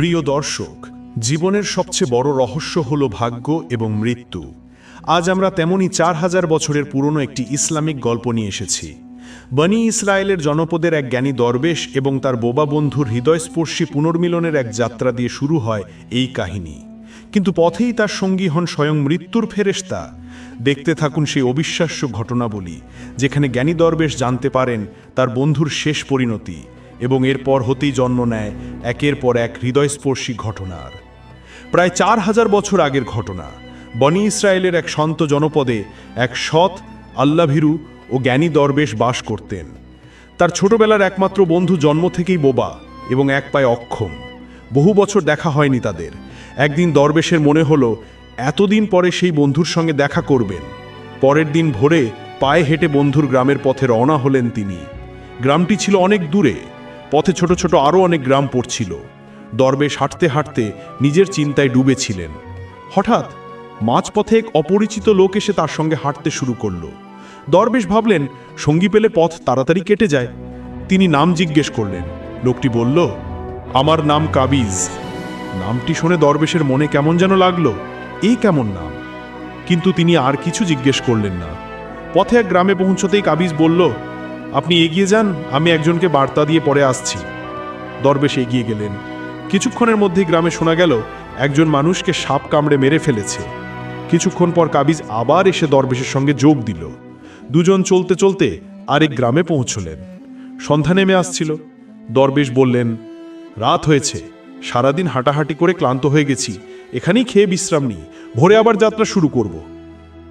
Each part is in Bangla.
প্রিয় দর্শক, জীবনের সবচেয়ে বড় রহস্য হল ভাগ্য এবং মৃত্যু। আজ আমরা তেমনই 4000 বছরের পুরনো একটি ইসলামিক গল্প নিয়ে এসেছি। বনি ইসরায়েলের জনপদের এক জ্ঞানী দরবেশ এবং তার বোবা বন্ধুর হৃদয়স্পর্শী পুনর্মিলনের এক যাত্রা দিয়ে শুরু হয় এই কাহিনী। কিন্তু পথেই তার সঙ্গী হন স্বয়ং মৃত্যুর ফেরেশতা। দেখতে থাকুন সেই অবিশ্বাস্য ঘটনাবলী, যেখানে জ্ঞানী দরবেশ জানতে পারেন তার বন্ধুর শেষ পরিণতি, এবং এরপর হতেই জন্ম নেয় একের পর এক হৃদয়স্পর্শী ঘটনার। প্রায় 4000 বছর আগের ঘটনা। বনি ইসরায়েলের এক শান্ত জনপদে এক সৎ, আল্লাভীরু ও জ্ঞানী দরবেশ বাস করতেন। তার ছোটবেলার একমাত্র বন্ধু জন্ম থেকেই বোবা এবং এক পায়ে অক্ষম। বহু বছর দেখা হয়নি তাদের। একদিন দরবেশের মনে হলো এতদিন পরে সেই বন্ধুর সঙ্গে দেখা করবেন। পরের দিন ভোরে পায়ে হেঁটে বন্ধুর গ্রামের পথে রওনা হলেন তিনি। গ্রামটি ছিল অনেক দূরে, পথে ছোট ছোট আরও অনেক গ্রাম পড়ছিল। দরবেশ হাঁটতে হাঁটতে নিজের চিন্তায় ডুবেছিলেন। হঠাৎ মাঝপথে এক অপরিচিত লোক এসে তার সঙ্গে হাঁটতে শুরু করল। দরবেশ ভাবলেন সঙ্গী পেলে পথ তাড়াতাড়ি কেটে যায়। তিনি নাম জিজ্ঞেস করলেন। লোকটি বলল, আমার নাম কাবিজ। নামটি শুনে দরবেশের মনে কেমন যেন লাগলো, এই কেমন নাম। কিন্তু তিনি আর কিছু জিজ্ঞেস করলেন না। পথে এক গ্রামে পৌঁছতেই কাবিজ বলল, আপনি এগিয়ে যান, আমি একজনকে বার্তা দিয়ে পরে আসছি। দরবেশ এগিয়ে গেলেন। কিছুক্ষণের মধ্যেই গ্রামে শোনা গেল একজন মানুষকে সাপ কামড়ে মেরে ফেলেছে। কিছুক্ষণ পর কাবিজ আবার এসে দরবেশের সঙ্গে যোগ দিল। দুজন চলতে চলতে আরেক গ্রামে পৌঁছলেন। সন্ধ্যা নেমে আসছিল। দরবেশ বললেন, রাত হয়েছে, সারাদিন হাঁটাহাঁটি করে ক্লান্ত হয়ে গেছি, এখানেই খেয়ে বিশ্রাম নিই, ভোরে আবার যাত্রা শুরু করব।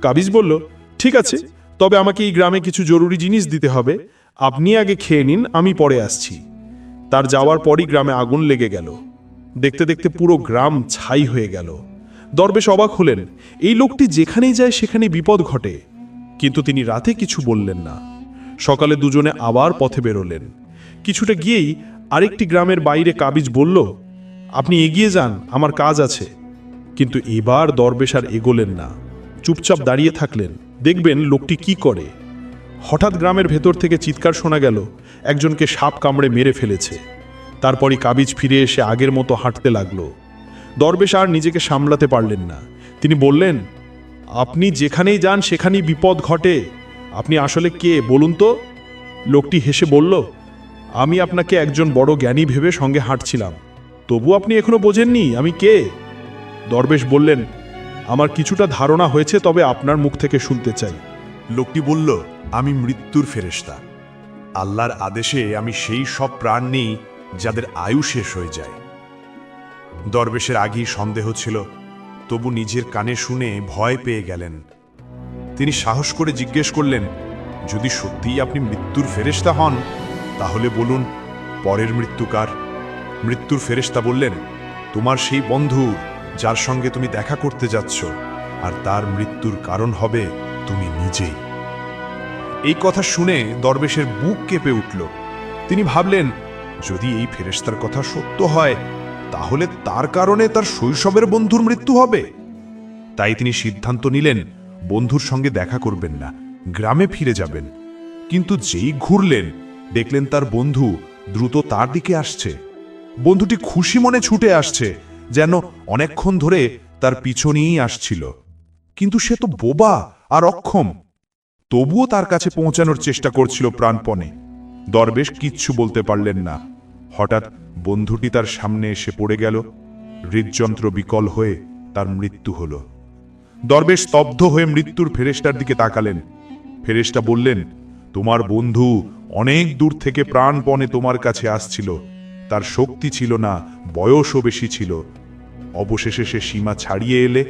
কাবিজ বলল, ঠিক আছে, তবে আমাকে এই গ্রামে কিছু জরুরি জিনিস দিতে হবে, আপনি আগে খেয়ে নিন, আমি পরে আসছি। তার যাওয়ার পরই গ্রামে আগুন লেগে গেল। দেখতে দেখতে পুরো গ্রাম ছাই হয়ে গেল। দরবেশ অবাক হলেন, এই লোকটি যেখানেই যায় সেখানেই বিপদ ঘটে। কিন্তু তিনি রাতে কিছু বললেন না। সকালে দুজনে আবার পথে বেরোলেন। কিছুটা গিয়েই আরেকটি গ্রামের বাইরে কাবিজ বলল, আপনি এগিয়ে যান, আমার কাজ আছে। কিন্তু এবার দরবেশ আর এগোলেন না, চুপচাপ দাঁড়িয়ে থাকলেন, দেখবেন লোকটি কি করে। হঠাৎ গ্রামের ভেতর থেকে চিৎকার শোনা গেল, একজনকে সাপ কামড়ে মেরে ফেলেছে। তারপরই কাবিজ ফিরে এসে আগের মতো হাঁটতে লাগলো। দরবেশ আর নিজেকে সামলাতে পারলেন না। তিনি বললেন, আপনি যেখানেই যান সেখানেই বিপদ ঘটে, আপনি আসলে কে বলুন তো? লোকটি হেসে বলল, আমি আপনাকে একজন বড় জ্ঞানী ভেবে সঙ্গে হাঁটছিলাম, তবু আপনি এখনো বোঝেননি আমি কে? দরবেশ বললেন, আমার কিছুটা ধারণা হয়েছে, তবে আপনার মুখ থেকে শুনতে চাই। লোকটি বলল, আমি মৃত্যুর ফেরেশতা। আল্লাহর আদেশে আমি সেই সব প্রাণ নিই যাদের আয়ু শেষ হয়ে যায়। দরবেশের আগেই সন্দেহ ছিল, তবু নিজের কানে শুনে ভয় পেয়ে গেলেন। তিনি সাহস করে জিজ্ঞেস করলেন, যদি সত্যিই আপনি মৃত্যুর ফেরেশতা হন, তাহলে বলুন পরের মৃত্যু কার? মৃত্যুর ফেরেশতা বললেন, তোমার সেই বন্ধু যার সঙ্গে তুমি দেখা করতে যাচ্ছ, আর তার মৃত্যুর কারণ হবে তুমি নিজেই। এই কথা শুনে দরবেশের বুক কেঁপে উঠল। তিনি ভাবলেন, যদি এই ফেরেশতার কথা সত্য হয়, তাহলে তার কারণে তার শৈশবের বন্ধুর মৃত্যু হবে। তাই তিনি সিদ্ধান্ত নিলেন বন্ধুর সঙ্গে দেখা করবেন না, গ্রামে ফিরে যাবেন। কিন্তু যেই ঘুরলেন, দেখলেন তার বন্ধু দ্রুত তার দিকে আসছে। বন্ধুটি খুশি মনে ছুটে আসছে, যেন অনেকক্ষণ ধরে তার পিছনেই আসছিল। কিন্তু সে তো বোবা আর অক্ষম, তবুও তার কাছে পৌঁছানোর চেষ্টা করছিল প্রাণপণে। দরবেশ কিচ্ছু বলতে পারলেন না। হঠাৎ বন্ধুটি তার সামনে এসে পড়ে গেল। হৃদযন্ত্র বিকল হয়ে তার মৃত্যু হল। দরবেশ স্তব্ধ হয়ে মৃত্যুর ফেরেশতার দিকে তাকালেন। ফেরেশতা বললেন, তোমার বন্ধু অনেক দূর থেকে প্রাণপণে তোমার কাছে আসছিল, তার শক্তি ছিল না, বয়সও বেশি ছিল। অবশেষে সে সীমা ছাড়িয়ে এলে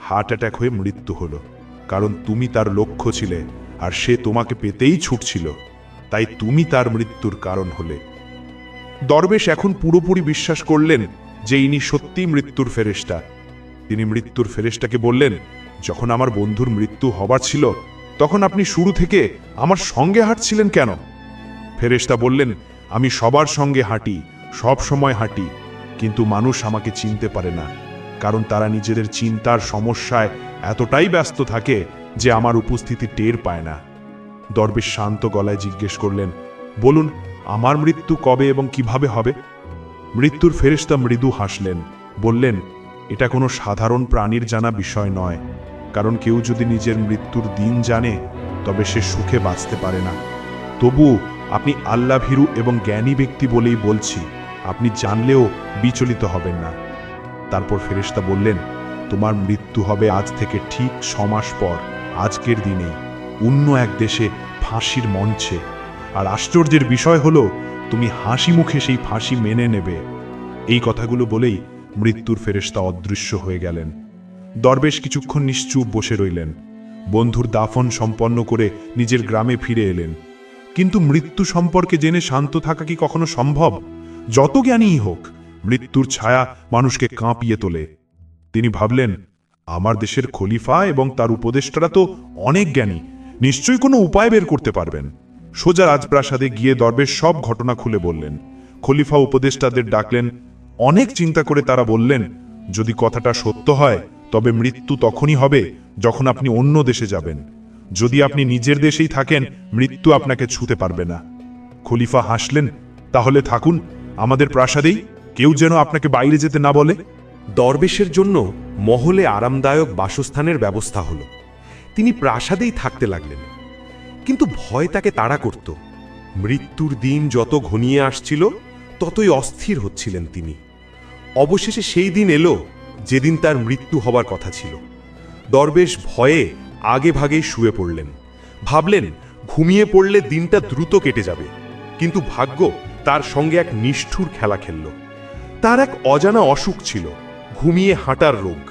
হার্ট অ্যাটাক হয়ে মৃত্যু হলো, কারণ তুমি তার লক্ষ্য ছিলে, আর সে তোমাকে পেতেই ছুটছিল, তাই তুমি তার মৃত্যুর কারণ হলে। দরবেশ এখন পুরোপুরি বিশ্বাস করলেন যে ইনি সত্যিই মৃত্যুর ফেরেশতা। তিনি মৃত্যুর ফেরেশতাকে বললেন, যখন আমার বন্ধুর মৃত্যু হবার ছিল, তখন আপনি শুরু থেকে আমার সঙ্গে হাঁটছিলেন কেন? ফেরেশতা বললেন, আমি সবার সঙ্গে হাঁটি, সব সময় হাঁটি, কিন্তু মানুষ আমাকে চিনতে পারে না, কারণ তারা নিজেদের চিন্তার সমস্যায় এতটাই ব্যস্ত থাকে যে আমার উপস্থিতি টের পায় না। দরবেশ শান্ত গলায় জিজ্ঞেস করলেন, বলুন আমার মৃত্যু কবে এবং কিভাবে হবে? মৃত্যুর ফেরেশতা মৃদু হাসলেন, বললেন, এটা কোনো সাধারণ প্রাণীর জানা বিষয় নয়, কারণ কেউ যদি নিজের মৃত্যুর দিন জানে তবে সে সুখে বাঁচতে পারে না। তবু আপনি আল্লাভীরু এবং জ্ঞানী ব্যক্তি বলেই বলছি, আপনি জানলেও বিচলিত হবেন না। তারপর ফেরেশতা বললেন, তোমার মৃত্যু হবে আজ থেকে ঠিক 6 মাস পর আজকের দিনেই, অন্য এক দেশে ফাঁসির মঞ্চে। আর আশ্চর্যের বিষয় হলো, তুমি হাসি মুখে সেই ফাঁসি মেনে নেবে। এই কথাগুলো বলেই মৃত্যুর ফেরেশতা অদৃশ্য হয়ে গেলেন। দরবেশ কিছুক্ষণ নিশ্চুপ বসে রইলেন। বন্ধুর দাফন সম্পন্ন করে নিজের গ্রামে ফিরে এলেন। কিন্তু মৃত্যু সম্পর্কে জেনে শান্ত থাকা কি কখনো সম্ভব? যত জ্ঞানীই হোক, মৃত্যুর ছায়া মানুষকে কাঁপিয়ে তোলে। তিনি ভাবলেন, আমার দেশের খলিফা এবং তার উপদেষ্টারা তো অনেক জ্ঞানী, নিশ্চয়ই কোনো উপায় বের করতে পারবেন। সোজা রাজপ্রাসাদে গিয়ে দরবেশ সব ঘটনা খুলে বললেন। খলিফা উপদেষ্টাদের ডাকলেন। অনেক চিন্তা করে তারা বললেন, যদি কথাটা সত্য হয় তবে মৃত্যু তখনই হবে যখন আপনি অন্য দেশে যাবেন। যদি আপনি নিজের দেশেই থাকেন, মৃত্যু আপনাকে ছুঁতে পারবে না। খলিফা হাসলেন, তাহলে থাকুন আমাদের প্রাসাদেই, কেউ যেন আপনাকে বাইরে যেতে না বলে। দরবেশের জন্য মহলে আরামদায়ক বাসস্থানের ব্যবস্থা হলো। তিনি প্রাসাদেই থাকতে লাগলেন। কিন্তু ভয় তাকে তাড়া করত। মৃত্যুর দিন যত ঘনিয়ে আসছিল ততই অস্থির হচ্ছিলেন তিনি। অবশেষে সেই দিন এলো যেদিন তার মৃত্যু হবার কথা ছিল। দরবেশ ভয়ে আগে ভাগেই শুয়ে পড়লেন। ভাবলেন, ঘুমিয়ে পড়লে দিনটা দ্রুত কেটে যাবে। কিন্তু ভাগ্য তার সঙ্গে এক নিষ্ঠুর খেলা খেলল। তার এক অজানা অসুখ ছিল, ঘুমিয়ে হাঁটার রোগ।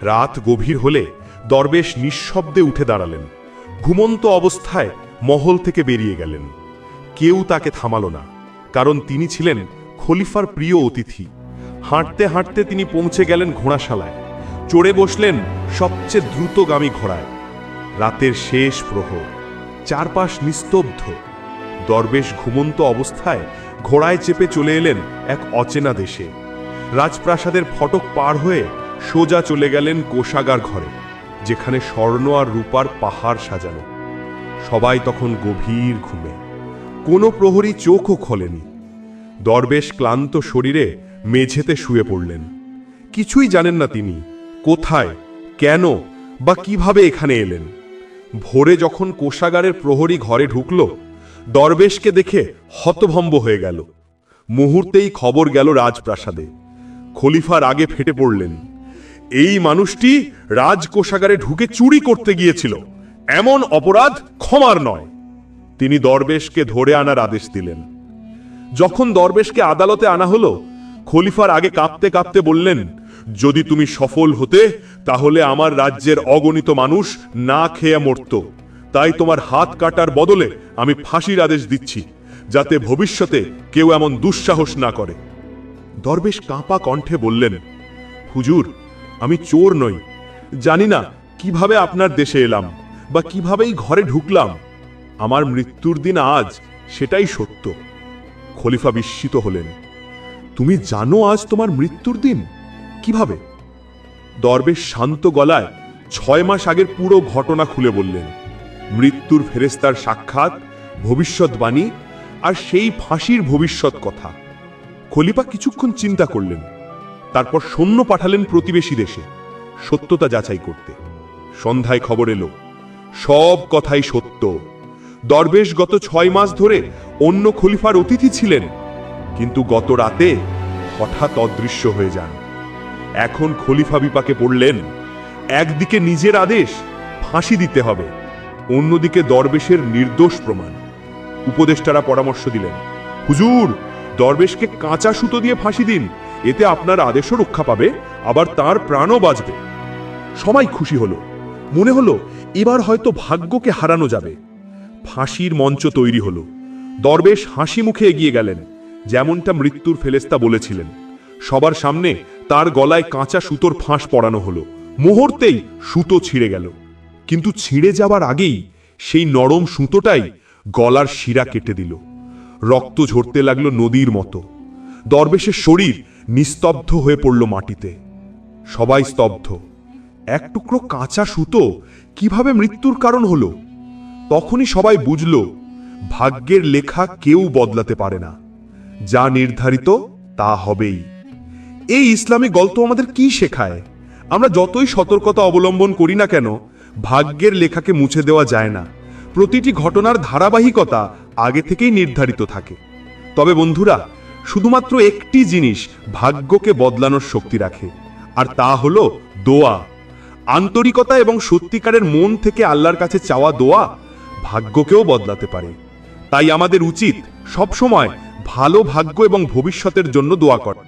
রাত গভীর হলে দরবেশ নিঃশব্দে উঠে দাঁড়ালেন। ঘুমন্ত অবস্থায় মহল থেকে বেরিয়ে গেলেন। কেউ তাকে থামালো না, কারণ তিনি ছিলেন খলিফার প্রিয় অতিথি। হাঁটতে হাঁটতে তিনি পৌঁছে গেলেন ঘোড়াশালায়। চড়ে বসলেন সবচেয়ে দ্রুতগামী ঘোড়ায়। রাতের শেষ প্রহর, চারপাশ নিস্তব্ধ। দরবেশ ঘুমন্ত অবস্থায় ঘোড়ায় চেপে চলে এলেন এক অচেনা দেশে। রাজপ্রাসাদের ফটক পার হয়ে সোজা চলে গেলেন কোষাগার ঘরে, যেখানে স্বর্ণ আর রূপার পাহাড় সাজানো। সবাই তখন গভীর ঘুমে, কোনো প্রহরী চোখও খোলেনি। দরবেশ ক্লান্ত শরীরে মেঝেতে শুয়ে পড়লেন। কিছুই জানেন না তিনি কোথায়, কেন বা কিভাবে এখানে এলেন। ভোরে যখন কোষাগারের প্রহরী ঘরে ঢুকল, দরবেশকে দেখে হতভম্ব হয়ে গেল। মুহূর্তেই খবর গেল রাজপ্রাসাদে। খলিফার আগে ফেটে পড়লেন। এই মানুষটি রাজকোষাগারে ঢুকে চুরি করতে গিয়েছিল, এমন অপরাধ ক্ষমার নয়। তিনি দরবেশকে ধরে আনার আদেশ দিলেন। যখন দরবেশকে আদালতে আনা হলো, খলিফার আগে কাঁপতে কাঁপতে বললেন, যদি তুমি সফল হতে তাহলে আমার রাজ্যের অগণিত মানুষ না খেয়ে মরত। তাই তোমার হাত কাটার বদলে আমি ফাঁসির আদেশ দিচ্ছি, যাতে ভবিষ্যতে কেউ এমন দুঃসাহস না করে। দরবেশ কাঁপা কণ্ঠে বললেন, হুজুর, আমি চোর নই, জানি না কিভাবে আপনার দেশে এলাম বা কিভাবেই ঘরে ঢুকলাম। আমার মৃত্যুর দিন আজ, সেটাই সত্য। খলিফা বিস্মিত হলেন। তুমি জানো আজ তোমার মৃত্যুর দিন? কিভাবে? দরবেশ শান্ত গলায় 6 মাস আগের পুরো ঘটনা খুলে বললেন। মৃত্যুর ফেরেশতার সাক্ষাৎ, ভবিষ্যৎবাণী আর সেই ফাঁসির ভবিষ্যৎ কথা। খলিফা কিছুক্ষণ চিন্তা করলেন, তারপর সৈন্য পাঠালেন প্রতিবেশী দেশে সত্যতা যাচাই করতে। সন্ধ্যায় খবর এলো, সব কথাই সত্য। দরবেশ গত 6 মাস ধরে অন্য খলিফার অতিথি ছিলেন, কিন্তু গত রাতে হঠাৎ অদৃশ্য হয়ে যান। এখন খলিফা বিপাকে পড়লেন। একদিকে নিজের আদেশ, ফাঁসি দিতে হবে, অন্যদিকে দরবেশের নির্দোষ প্রমাণ। উপদেষ্টারা পরামর্শ দিলেন, হুজুর, দরবেশকে কাঁচা সুতো দিয়ে ফাঁসি দিন, এতে আপনার আদেশও রক্ষা পাবে, আবার তার প্রাণও বাঁচবে। সবাই খুশি হলো। মনে হলো এবার হয়তো ভাগ্যকে হারানো যাবে। ফাঁসির মঞ্চ তৈরি হলো। দরবেশ হাসি মুখে এগিয়ে গেলেন, যেমনটা মৃত্যুর ফেরেশতা বলেছিলেন। সবার সামনে তার গলায় কাঁচা সুতোর ফাঁস পরানো হলো। মুহূর্তেই সুতো ছিঁড়ে গেল, কিন্তু ছিঁড়ে যাবার আগেই সেই নরম সুতোটাই গলার শিরা কেটে দিল। রক্ত ঝরতে লাগলো নদীর মতো। দরবেশের শরীর নিস্তব্ধ হয়ে পড়ল মাটিতে। সবাই স্তব্ধ। এক টুকরো কাঁচা সুতো কিভাবে মৃত্যুর কারণ হলো? তখনই সবাই বুঝল, ভাগ্যের লেখা কেউ বদলাতে পারে না। যা নির্ধারিত তা হবেই। এই ইসলামী গল্প আমাদের কি শেখায়? আমরা যতই সতর্কতা অবলম্বন করি না কেন, ভাগ্যের লেখাকে মুছে দেওয়া যায় না। প্রতিটি ঘটনার ধারাবাহিকতা আগে থেকেই নির্ধারিত থাকে। তবে বন্ধুরা, শুধুমাত্র একটি জিনিস ভাগ্যকে বদলানোর শক্তি রাখে, আর তা হলো দোয়া। আন্তরিকতা এবং সত্যিকারের মন থেকে আল্লাহর কাছে চাওয়া দোয়া ভাগ্যকেও বদলাতে পারে। তাই আমাদের উচিত সবসময় ভালো ভাগ্য এবং ভবিষ্যতের জন্য দোয়া করা।